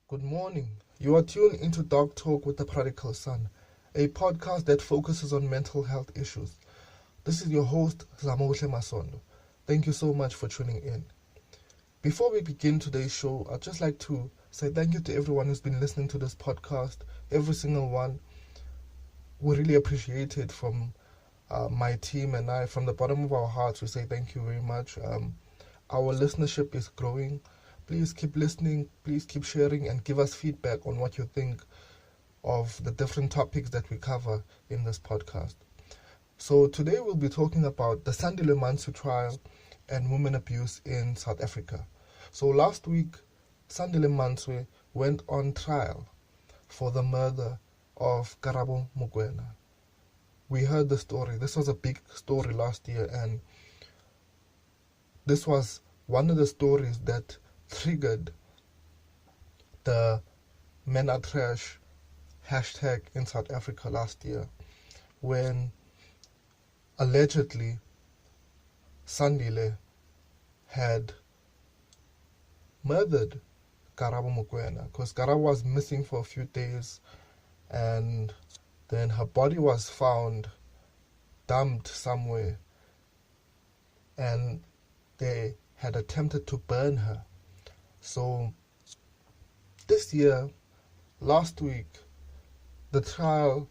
Good morning. You are tuned into Dog Talk with the Prodigal Son, a podcast that focuses on mental health issues. This is your host, Zamohle Masondo. Thank you so much for tuning in. Before we begin today's show, I'd just like to say thank you to everyone who's been listening to this podcast, every single one. We really appreciate it from my team and I. From the bottom of our hearts, we say thank you very much. Our listenership is growing. Please keep listening, please keep sharing, and give us feedback on what you think of the different topics that we cover in this podcast. So today we'll be talking about the Sandile Manstoe trial and women abuse in South Africa. So last week, Sandile Manstoe went on trial for the murder of Karabo Mokoena. We heard the story. This was a big story last year, and this was one of the stories that triggered the Men Are Trash hashtag in South Africa last year, when allegedly Sandile had murdered Karabo Mokoena, because Karabo was missing for a few days, and then her body was found dumped somewhere, and they had attempted to burn her. So this year, last week, the trial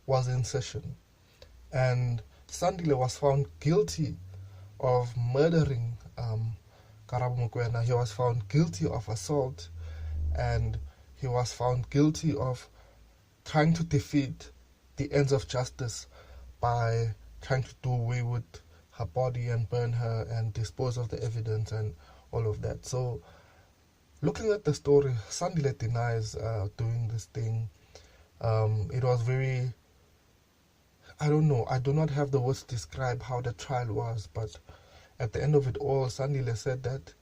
was in session, and Sandile was found guilty of murdering Karabo Mokoena. He was found guilty of assault, and he was found guilty of trying to defeat the ends of justice by trying to do away with her body and burn her and dispose of the evidence and all of that. So looking at the story, Sandile denies doing this thing. It was very, I don't know, I do not have the words to describe how the trial was, but at the end of it all, Sandile said that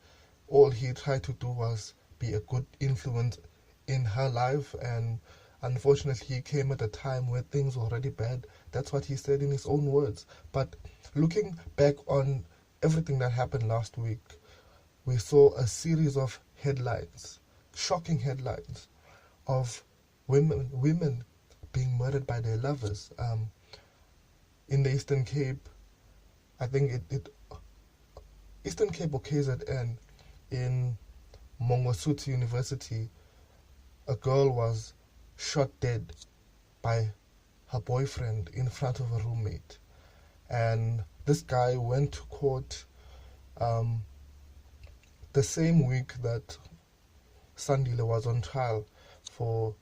all he tried to do was be a good influence in her life, and unfortunately he came at a time where things were already bad. That's what he said in his own words. But looking back on everything that happened last week, we saw a series of headlines, shocking headlines, of women being murdered by their lovers. In the Eastern Cape, I think Eastern Cape or KZN, in Mongosuthu University, a girl was shot dead by her boyfriend in front of a roommate. And this guy went to court the same week that Sandile was on trial for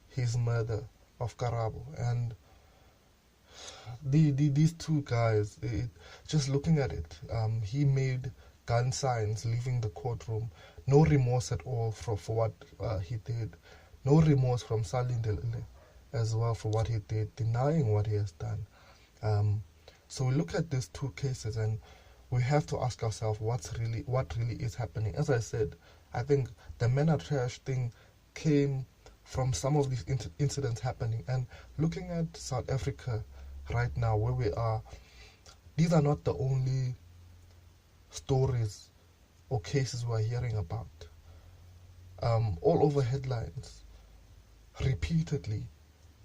his murder of Karabo. And these two guys, just looking at it, he made gun signs leaving the courtroom. No remorse at all for what he did. No remorse from Sandile as well for what he did, denying what he has done. So we look at these two cases and we have to ask ourselves what really is happening. As I said, I think the Men Are Trash thing came from some of these incidents happening. And looking at South Africa right now, where we are, these are not the only stories or cases we're hearing about. All over headlines, repeatedly,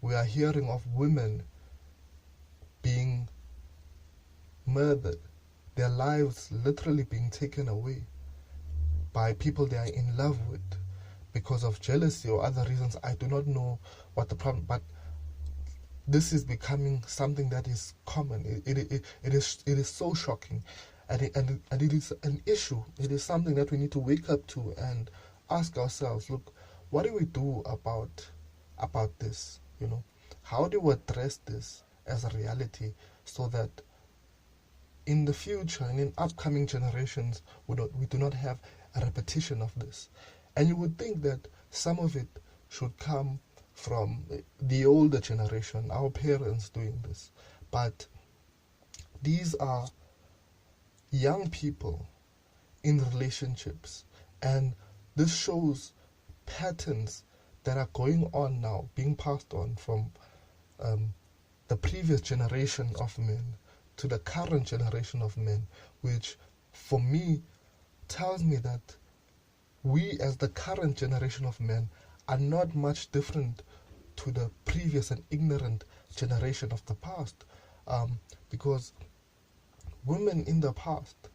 we are hearing of women being murdered, their lives literally being taken away by people they are in love with because of jealousy or other reasons. I do not know what the problem, but this is becoming something that is common. It is so shocking, and it is an issue. It is something that we need to wake up to and ask ourselves, look, what do we do about this? How do we address this as a reality so that in the future and in upcoming generations we do not have a repetition of this? And you would think that some of it should come from the older generation, our parents doing this. But these are young people in relationships. And this shows patterns that are going on now, being passed on from the previous generation of men to the current generation of men, which for me tells me that we as the current generation of men are not much different to the previous and ignorant generation of the past, because women in the past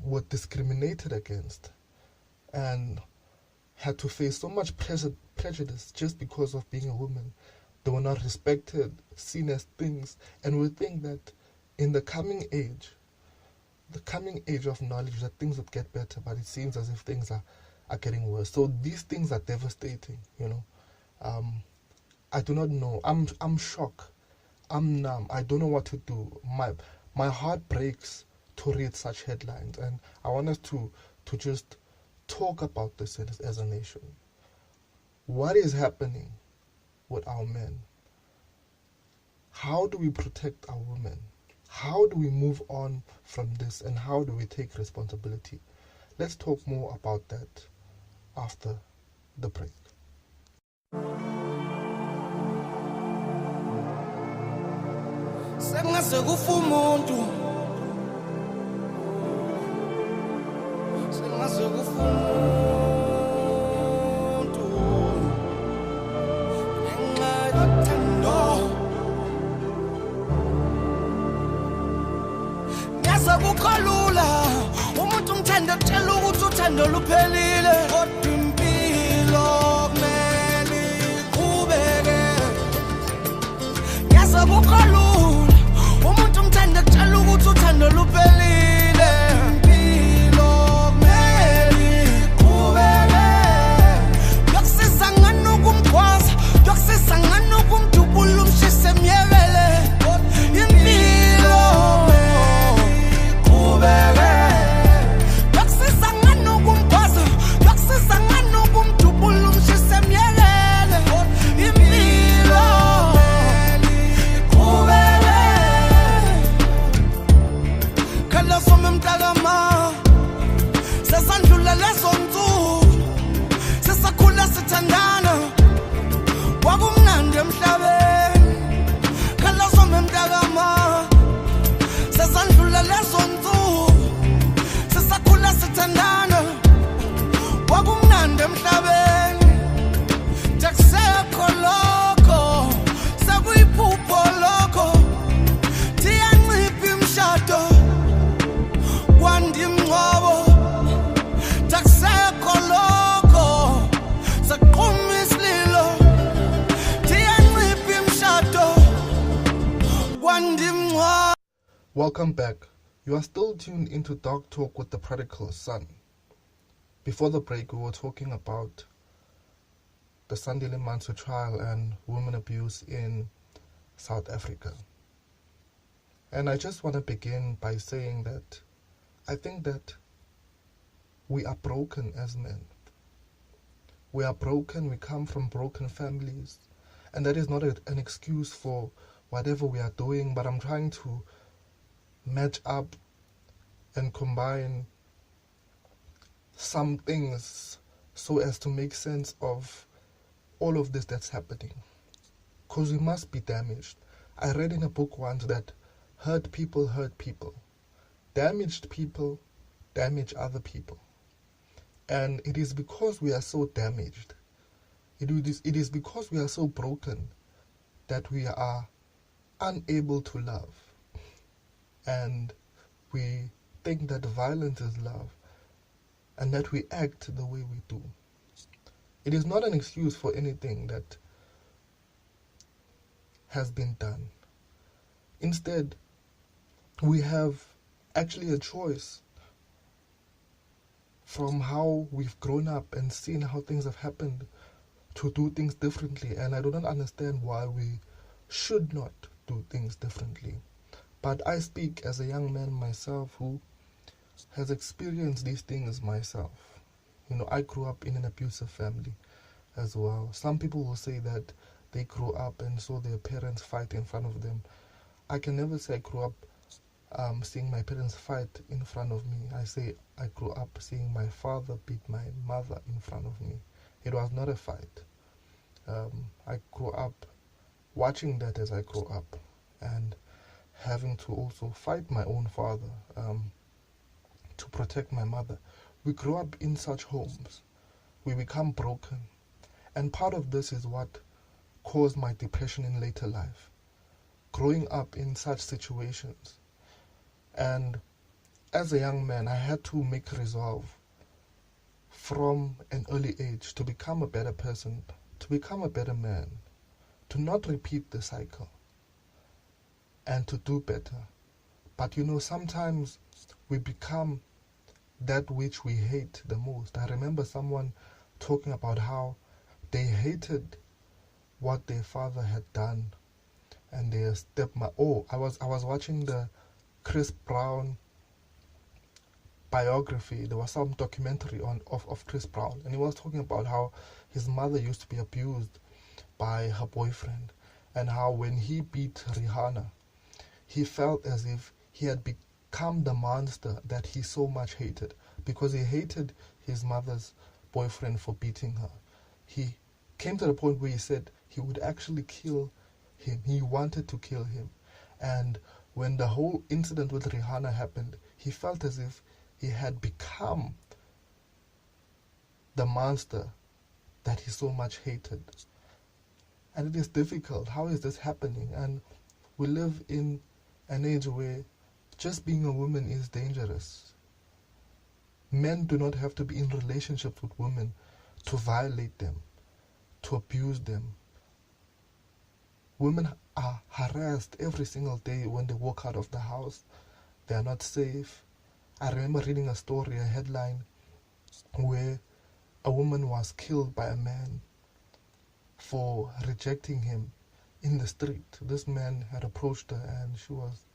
were discriminated against and had to face so much prejudice just because of being a woman. They were not respected, seen as things, and we think that in the coming age of knowledge, that things would get better, but it seems as if things are getting worse. So these things are devastating, you know. I do not know. I'm shocked. I'm numb. I don't know what to do. My heart breaks to read such headlines, and I want us to just talk about this as a nation. What is happening with our men? How do we protect our women? How do we move on from this, and how do we take responsibility? Let's talk more about that after the break. Ukholula umuntu umthanda tshela ukuthi uthando luphelile kodwa impilo kumele iqhubeke yaza ukholula umuntu umthanda tshela ukuthi uthando luphelile impilo kumele iqhubeke yokusiza ngani ukumgwaza yokusiza ngani ukumdubula umshise emyekele impilo Welcome back. You are still tuned into Dark Talk with the Prodigal Son. Before the break, we were talking about the Sandile Manstoe trial and women abuse in South Africa. And I just want to begin by saying that I think that we are broken as men. We are broken, we come from broken families, and that is not an excuse for whatever we are doing, but I'm trying to match up and combine some things so as to make sense of all of this that's happening, because we must be damaged. I read in a book once that hurt people damaged people damage other people, and it is because we are so damaged, it is because we are so broken that we are unable to love. And we think that violence is love, and that we act the way we do. It is not an excuse for anything that has been done. Instead, we have actually a choice from how we've grown up and seen how things have happened to do things differently. And I do not understand why we should not do things differently. But I speak as a young man myself who has experienced these things myself. You know, I grew up in an abusive family as well. Some people will say that they grew up and saw their parents fight in front of them. I can never say I grew up seeing my parents fight in front of me. I say I grew up seeing my father beat my mother in front of me. It was not a fight. I grew up watching that as I grew up, and having to also fight my own father to protect my mother. We grew up in such homes. We become broken. And part of this is what caused my depression in later life. Growing up in such situations. And as a young man, I had to make a resolve from an early age to become a better person, to become a better man, to not repeat the cycle, and to do better. But sometimes we become that which we hate the most. I remember someone talking about how they hated what their father had done, and their stepmother. I was watching the Chris Brown biography. There was some documentary of Chris Brown, and he was talking about how his mother used to be abused by her boyfriend, and how when he beat Rihanna, he felt as if he had become the monster that he so much hated, because he hated his mother's boyfriend for beating her. He came to the point where he said he would actually kill him. He wanted to kill him. And when the whole incident with Rihanna happened, he felt as if he had become the monster that he so much hated. And it is difficult. How is this happening? And we live in an age where just being a woman is dangerous. Men do not have to be in relationships with women to violate them, to abuse them. Women are harassed every single day when they walk out of the house. They are not safe. I remember reading a story, a headline, where a woman was killed by a man for rejecting him in the street. This man had approached her and she was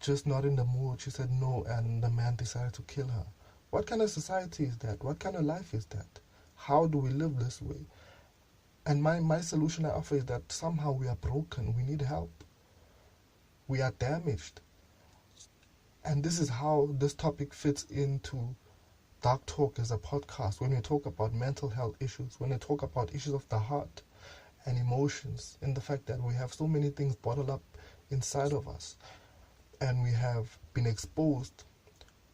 just not in the mood. She said no, and the man decided to kill her. What kind of society is that? What kind of life is that? How do we live this way? And my solution I offer is that somehow we are broken. We need help. We are damaged. And this is how this topic fits into Dark Talk as a podcast. When we talk about mental health issues, when we talk about issues of the heart and emotions, and the fact that we have so many things bottled up inside of us, and we have been exposed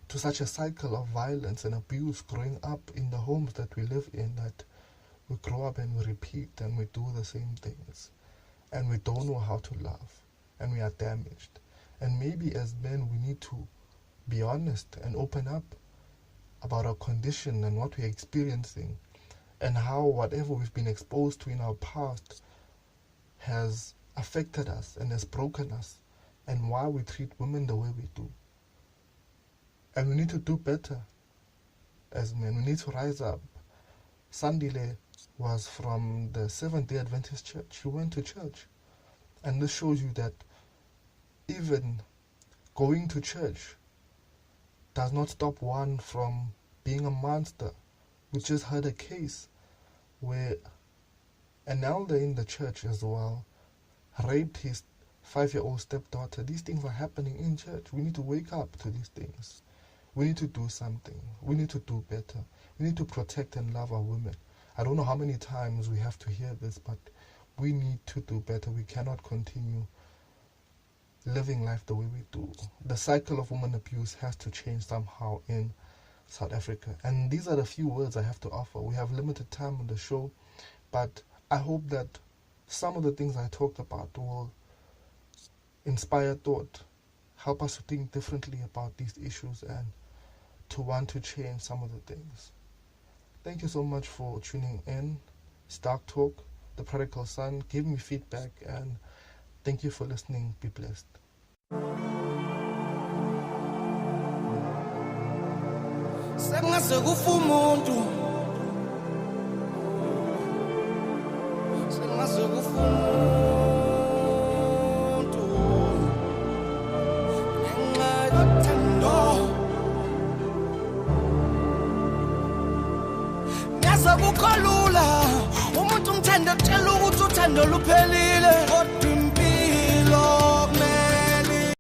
to such a cycle of violence and abuse growing up in the homes that we live in, that we grow up and we repeat and we do the same things, and we don't know how to love, and we are damaged. And maybe as men we need to be honest and open up about our condition and what we're experiencing, and how whatever we've been exposed to in our past has affected us and has broken us, and why we treat women the way we do. And we need to do better as men. We need to rise up. Sandile was from the Seventh-day Adventist Church. He went to church. And this shows you that even going to church does not stop one from being a monster. We just heard a case where an elder in the church as well raped his 5-year-old stepdaughter. These things are happening in church. We need to wake up to these things. We need to do something. We need to do better. We need to protect and love our women. I don't know how many times we have to hear this, but we need to do better. We cannot continue living life the way we do. The cycle of woman abuse has to change somehow in South Africa. And these are the few words I have to offer. We have limited time on the show, but I hope that some of the things I talked about will inspire thought, help us to think differently about these issues, and to want to change some of the things. Thank you so much for tuning in. It's Dark Talk, the prodigal son. Give me feedback, and thank you for listening. Be blessed. Sengaze kufa umuntu, sengaze kufa umuntu, ngenxa yothando. Ngaze kukho lula umuntu umthanda kutshela ukuthi uthando luphelile.